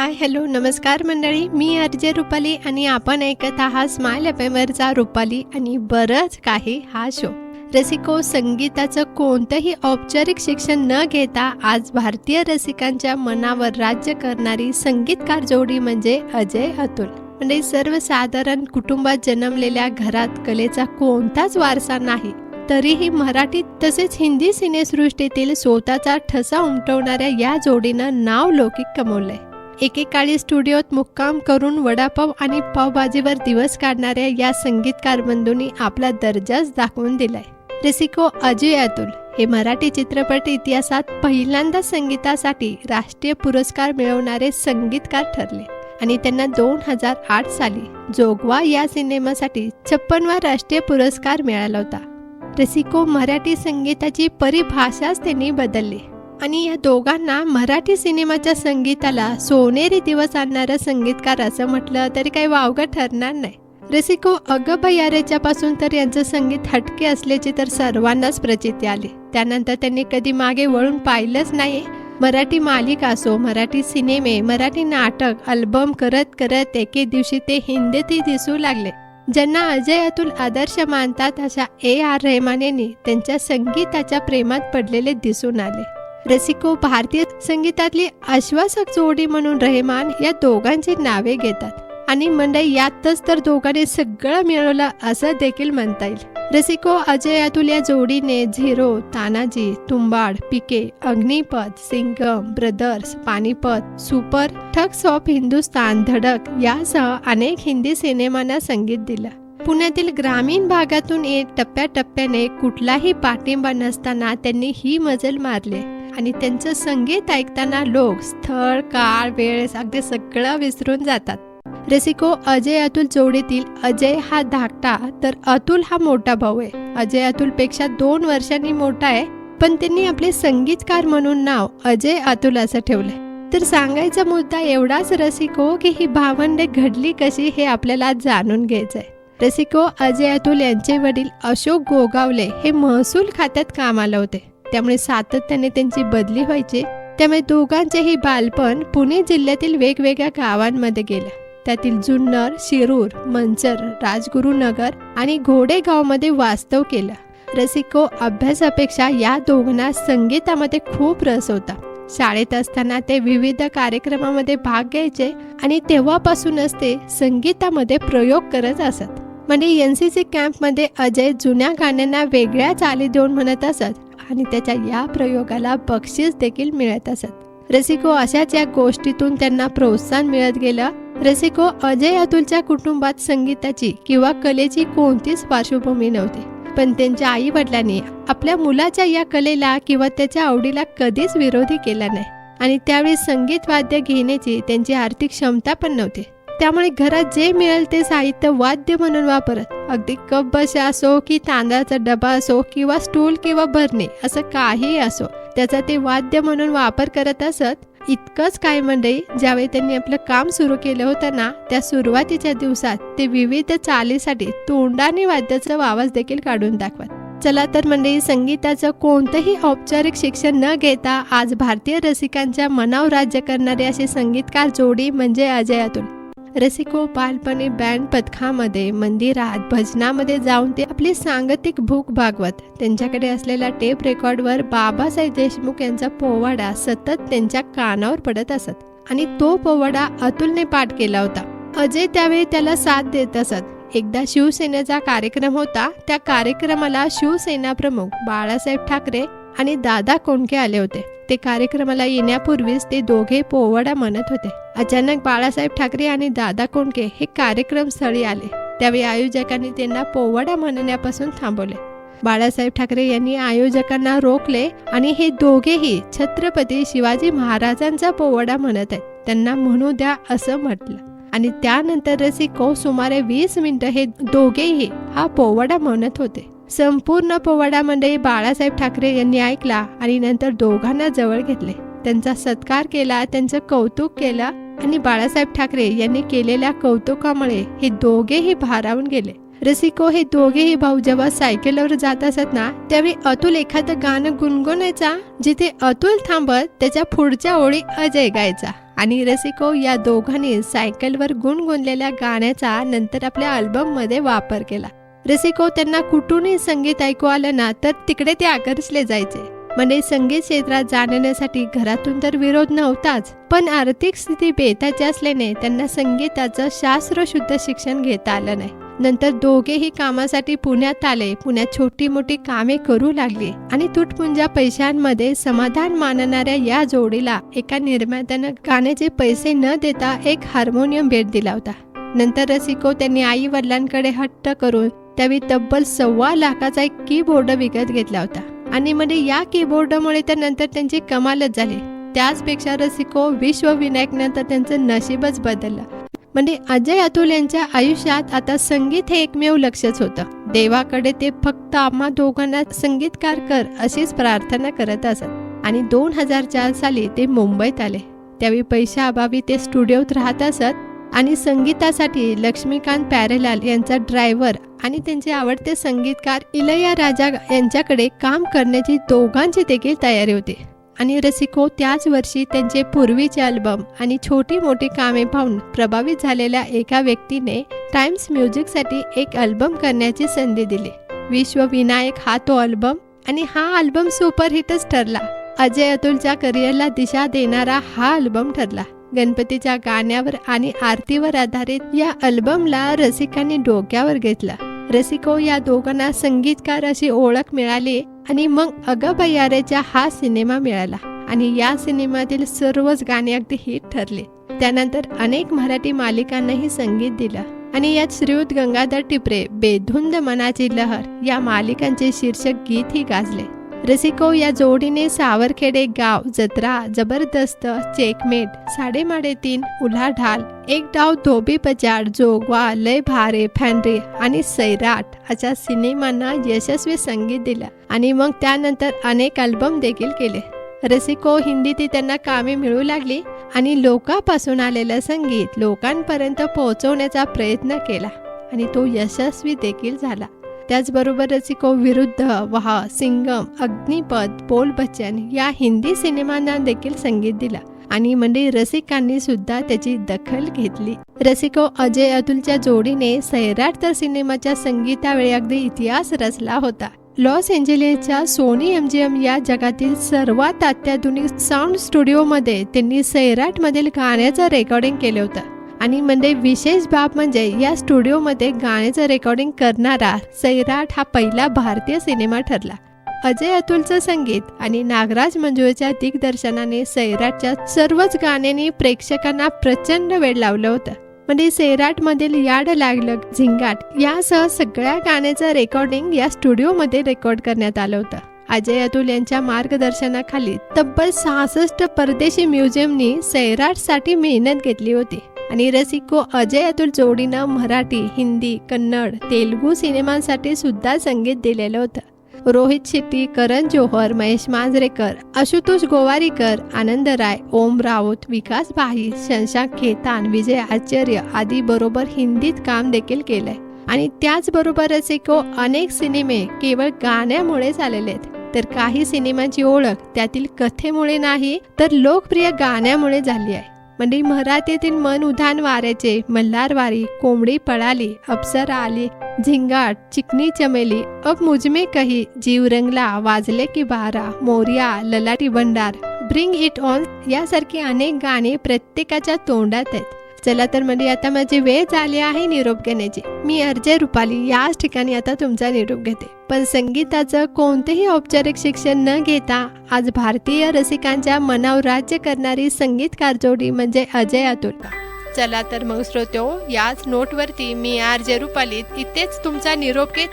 Hi hello नमस्कार मंडळी, मी RJ Rupali आणि आपण ऐकत आहात स्माइल एफएमवरचा रुपाली आणि बरंच काही हा शो. रसिको, संगीताचं कोणतंही औपचारिक शिक्षण न घेता आज भारतीय रसिकांच्या मनावर राज्य करणारी संगीतकार जोडी म्हणजे अजय अतुल. म्हणजे सर्वसाधारण कुटुंबात जन्मलेल्या घरात कलेचा कोणताच वारसा नाही, तरीही मराठी तसेच हिंदी सिनेसृष्टीतील स्वतःचा ठसा उमटवणाऱ्या या जोडीनं नाव लौकिक कमवलंय. एकेकाळी स्टुडिओत मुक्काम करून वडापाव आणि पावभाजीवर दिवस काढणाऱ्या या संगीतकार बंधूंनी आपला दर्जाच दाखवून दिलाय. रसिको, अजय अतुल हे मराठी चित्रपट इतिहासात पहिल्यांदा संगीतासाठी राष्ट्रीय पुरस्कार मिळवणारे संगीतकार ठरले आणि त्यांना 2008 साली जोगवा या सिनेमासाठी 56वा राष्ट्रीय पुरस्कार मिळाला होता. रसिको, मराठी संगीताची परिभाषाच त्यांनी बदलली आणि या दोघांना मराठी सिनेमाच्या संगीताला सोनेरी दिवस आणणारा संगीतकार असं म्हटलं तरी काही वावगं ठरणार नाही. रसिको, अगं बयारेच्या पासून तर यांचं संगीत हटके असल्याची तर सर्वांनाच प्रचिती आली. त्यानंतर त्यांनी कधी मागे वळून पाहिलंच नाही. मराठी मालिका असो, मराठी सिनेमे, मराठी नाटक, अल्बम करत करत एके दिवशी ते हिंदीतही दिसू लागले. ज्यांना अजय अतुल आदर्श मानतात अशा AR रहमान यांनी त्यांच्या संगीताच्या प्रेमात पडलेले दिसून आले. रसिको, भारतीय संगीतातली आश्वासक जोडी म्हणून रहमान या दोघांची नावे घेतात आणि मंडळी यातच तर दोघांनी सगळं मिळवलं असं देखील म्हणता येईल. रसिको, अजय अतुल या जोडीने zero, Tanaji, Tumbbad, PK, Agneepath, Singham, Brothers, Panipat, Super, Thugs of Hindustan, Dhadak यासह अनेक हिंदी सिनेमांना संगीत दिलं. पुण्यातील ग्रामीण भागातून एक टप्प्याटप्प्याने कुठलाही पाठिंबा नसताना त्यांनी ही मजल मारले आणि त्यांचं संगीत ऐकताना लोक स्थळ, काळ, वेळ अगदी सगळं विसरून जातात. रसिको, अजय अतुल जोडीतील अजय हा धाकटा तर अतुल हा मोठा भाऊ आहे. अजय अतुल पेक्षा 2 वर्षांनी मोठा आहे, पण त्यांनी आपले संगीतकार म्हणून नाव अजय अतुल असं ठेवलंय. तर सांगायचा मुद्दा एवढाच रसिको की ही भावंडे घडली कशी हे आपल्याला जाणून घ्यायचंय. रसिको, अजय अतुल यांचे वडील अशोक गोगावले हे महसूल खात्यात कामाला होते, त्यामुळे सातत्याने त्यांची बदली व्हायची. त्यामुळे दोघांचेही बालपण पुणे जिल्ह्यातील वेगवेगळ्या गावांमध्ये गेलं. त्यातील जुन्नर, शिरूर, मंचर, राजगुरुनगर आणि घोडेगावमध्ये वास्तव केलं. रसिको, अभ्यासापेक्षा या दोघांना संगीतामध्ये खूप रस होता. शाळेत असताना ते विविध कार्यक्रमामध्ये भाग घ्यायचे आणि तेव्हापासूनच ते संगीतामध्ये प्रयोग करत असत. म्हणजे NCC कॅम्पमध्ये अजय जुन्या गाण्यांना वेगळ्या चाली देऊन म्हणत असत आणि त्याच्या या प्रयोगाला बक्षीस देखील मिळत असत. रसिको, अशाच या गोष्टीतून त्यांना प्रोत्साहन मिळत गेलं. रसिको, अजय अतुलच्या कुटुंबात संगीताची किंवा कलेची कोणतीच पार्श्वभूमी नव्हती, पण त्यांच्या आई वडिलांनी आपल्या मुलाच्या या कलेला किंवा त्याच्या आवडीला कधीच विरोधी केला नाही आणि त्यावेळी संगीत वाद्य घेण्याची त्यांची आर्थिक क्षमता पण नव्हती. त्यामुळे घरात जे मिळेल ते साहित्य वाद्य म्हणून वापरत, अगदी कप बशा असो की तांदळाचा डबा असो किंवा स्टूल किंवा भरणे असं काहीही असो, त्याचा ते वाद्य म्हणून वापर करत असत. इतकंच काय मंडळी, ज्यावेळी त्यांनी आपलं काम सुरू केलं होतं ना, त्या सुरुवातीच्या दिवसात ते विविध चालीसाठी तोंडाने वाद्याचा आवाज देखील काढून दाखवत. चला तर मंडळी, संगीताचं कोणतंही औपचारिक शिक्षण न घेता आज भारतीय रसिकांच्या मनावर राज्य करणारे असे संगीतकार जोडी म्हणजे अजय अतुल. रसिको, बालपणी बँड पथकामध्ये, मंदिरात, भजनामध्ये जाऊन ते आपली सांगतिक भूक भागवत. त्यांच्याकडे असलेल्या टेप रेकॉर्डवर बाबासाहेब देशमुख यांचा पोवाडा सतत त्यांच्या कानावर पडत असत आणि तो पोवाडा अतुलने पाठ केला होता. अजय त्यावेळी त्याला साथ देत असत. एकदा शिवसेनेचा कार्यक्रम होता. त्या कार्यक्रमाला शिवसेना प्रमुख बाळासाहेब ठाकरे आणि दादा कोंडके आले होते. ते कार्यक्रमाला येण्यापूर्वीच ते दोघे पोवाडा म्हणत होते. अचानक बाळासाहेब ठाकरे आणि दादा कोंडके हे कार्यक्रम स्थळी आले. त्यावेळी आयोजकांनी त्यांना पोवाडा म्हणण्यापासून थांबवले. बाळासाहेब ठाकरे यांनी आयोजकांना रोखले आणि हे दोघेही छत्रपती शिवाजी महाराजांचा पोवाडा म्हणत आहेत, त्यांना म्हणू द्या असं म्हटलं आणि त्यानंतर रसिको, सुमारे 20 मिनिटं हे दोघेही हा पोवाडा म्हणत होते. संपूर्ण पोवाडा मंडळी बाळासाहेब ठाकरे यांनी ऐकला आणि नंतर दोघांना जवळ घेतले, त्यांचा सत्कार केला, त्यांचं कौतुक केलं आणि बाळासाहेब ठाकरे यांनी केलेल्या कौतुकामुळे हे दोघेही भारावून गेले. रसिको, हे दोघेही भाऊ जेव्हा सायकलवर जात असत ना, त्यावेळी अतुल एखादं गाणं गुणगुणायचा, जिथे अतुल थांबत त्याच्या पुढच्या ओळी अजय गायचा आणि रसिको या दोघांनी सायकलवर गुणगुणलेल्या गाण्याचा नंतर आपल्या अल्बममध्ये वापर केला. रसिको त्यांना कुठूनही संगीत ऐकू आलं ना तर तिकडे ते आकर्षले जायचे. म्हणजे संगीत क्षेत्रात जाणण्यासाठी घरातून तर विरोध नव्हताच, पण आर्थिक स्थिती बेताची असल्याने त्यांना संगीताचं शास्त्रशुद्ध शिक्षण घेता आलं नाही. नंतर दोघेही कामासाठी पुण्यात आले. पुण्यात छोटी मोठी कामे करू लागली आणि तुटपुंजा पैशांमध्ये समाधान मानणाऱ्या या जोडीला एका निर्मात्यानं गाण्याचे पैसे न देता एक हार्मोनियम भेट दिला होता. नंतर रसिको त्यांनी आई वडिलांकडे हट्ट करून त्यावेळी तब्बल 1.25 लाखाचा एक कीबोर्ड विकत घेतला होता. आणि म्हणजे या कीबोर्डमुळे तर नंतर त्यांची कमालच झाली. त्याचपेक्षा रसिको विश्वविनायक नंतर त्यांचं नशीबच बदललं. म्हणजे अजय अतुल यांच्या आयुष्यात आता संगीत हे एकमेव लक्षच होतं. देवाकडे ते फक्त आम्हा दोघांना संगीतकार कर अशीच प्रार्थना करत असत. आणि 2004 साली ते मुंबईत आले. त्यावेळी पैशाअभावी ते स्टुडिओत राहत असत आणि संगीतासाठी लक्ष्मीकांत प्यारेलाल यांचा ड्रायव्हर आणि त्यांचे आवडते संगीतकार इलैयाराजा यांच्याकडे काम करण्याची दोघांची देखील तयारी होती. आणि रसिको त्याच वर्षी त्यांचे पूर्वीचे अल्बम आणि छोटी मोठी कामे पाहून प्रभावित झालेल्या एका व्यक्तीने टाइम्स म्युझिकसाठी एक अल्बम करण्याची संधी दिली. विश्वविनायक हा तो अल्बम. आणि हा अल्बम सुपरहिटच ठरला. अजय अतुलच्या करिअरला दिशा देणारा हा अल्बम ठरला. गणपतीच्या गाण्यावर आणि आरतीवर आधारित या अल्बमला रसिकांनी डोक्यावर घेतला. रसिको या दोघांना संगीतकार अशी ओळख मिळाली आणि मग अगं भैया रेचा हा सिनेमा मिळाला. आणि या सिनेमातील सर्वच गाणी अगदी हिट ठरली. त्यानंतर अनेक मराठी मालिकांनाही संगीत दिलं. आणि यात श्रीयुत गंगाधर टिपरे बेधुंद मनाची लहर या मालिकांचे शीर्षक गीतही गाजले. रसिको या जोडीने सावरखेडे गाव, जत्रा, जबरदस्त, चेकमेट, साडेमाडे 3, उलाढाल, एक डाव, धोबी पचाड, जोगवा, लय भारे, फॅनरी आणि सैराट अशा सिनेमांना यशस्वी संगीत दिलं. आणि मग त्यानंतर अनेक अल्बम देखील केले. रसिको हिंदीत त्यांना कामे मिळू लागली आणि लोकांपासून आलेलं संगीत लोकांपर्यंत पोहोचवण्याचा प्रयत्न केला आणि तो यशस्वी देखील झाला. त्याचबरोबर रसिको विरुद्ध, वाह, सिंगम, अग्निपथ, बोल बच्चन या हिंदी सिनेमांना देखील संगीत दिला. आणि म्हणजे रसिकांनी सुद्धा त्याची दखल घेतली. रसिको अजय अतुलच्या जोडीने सैराट तर सिनेमाच्या संगीतावेळी अगदी इतिहास रचला होता. लॉस एंजेलिसच्या सोनी MGM या जगातील सर्वात अत्याधुनिक साऊंड स्टुडिओमध्ये त्यांनी सैराटमधील गाण्याचं रेकॉर्डिंग केलं होतं. आणि म्हणजे विशेष बाब म्हणजे या स्टुडिओमध्ये गाण्याचं रेकॉर्डिंग करणारा सैराट हा पहिला भारतीय सिनेमा ठरला. अजय अतुलचं संगीत आणि नागराज मंजुळेच्या दिग्दर्शनाने सैराटच्या सर्वच गाण्यांनी प्रेक्षकांना प्रचंड वेळ लावलं होतं. म्हणजे सैराटमधील याड लागलं, झिंगाट यासह सगळ्या गाण्याचं रेकॉर्डिंग या स्टुडिओमध्ये रेकॉर्ड करण्यात आलं होतं. अजय अतुल यांच्या मार्गदर्शनाखाली तब्बल 66 परदेशी म्युझियमनी सैराटसाठी मेहनत घेतली होती. आणि रसिको अजय अतुल जोडीनं मराठी, हिंदी, कन्नड, तेलुगू सिनेमांसाठी सुद्धा संगीत दिलेलं होतं. रोहित शेट्टी, करण जोहर, महेश मांजरेकर, आशुतोष गोवारीकर, आनंद राय, ओम राऊत, विकास भाई, शशांक खेतान, विजय आचार्य आदी बरोबर हिंदीत काम देखील केलंय. आणि त्याचबरोबर रसिको अनेक सिनेमे केवळ गाण्यामुळेच आलेले आहेत, तर काही सिनेमांची ओळख त्यातील कथेमुळे नाही तर लोकप्रिय गाण्यामुळे झाली आहे. म्हणजे मराठीतील मन उधाण वाऱ्याचे, मल्हारवारी, कोंबडी पळाली, अप्सरा आली, झिंगाट, चिकनी चमेली, अब मुझमे कही, जीव रंगला, वाजले की बारा, मोरिया, ललाटी भंडार, ब्रिंग इट ऑन यासारखी अनेक गाणी प्रत्येकाच्या तोंडात आहेत. चला तर म्हणजे आता माझी वेळ झाली आहे निरोप घेण्याची. मी अर्जय रुपाली याच ठिकाणी आता तुमचा निरोप घेते. पण संगीताचं कोणतेही औपचारिक शिक्षण न घेता आज भारतीय रसिकांच्या मनावर राज्य करणारी संगीतकार जोडी म्हणजे अजय अतुल. चला तर मग श्रोत्यो, याच नोटवरती मी अर्जय रुपाली इथेच तुमचा निरोप घेत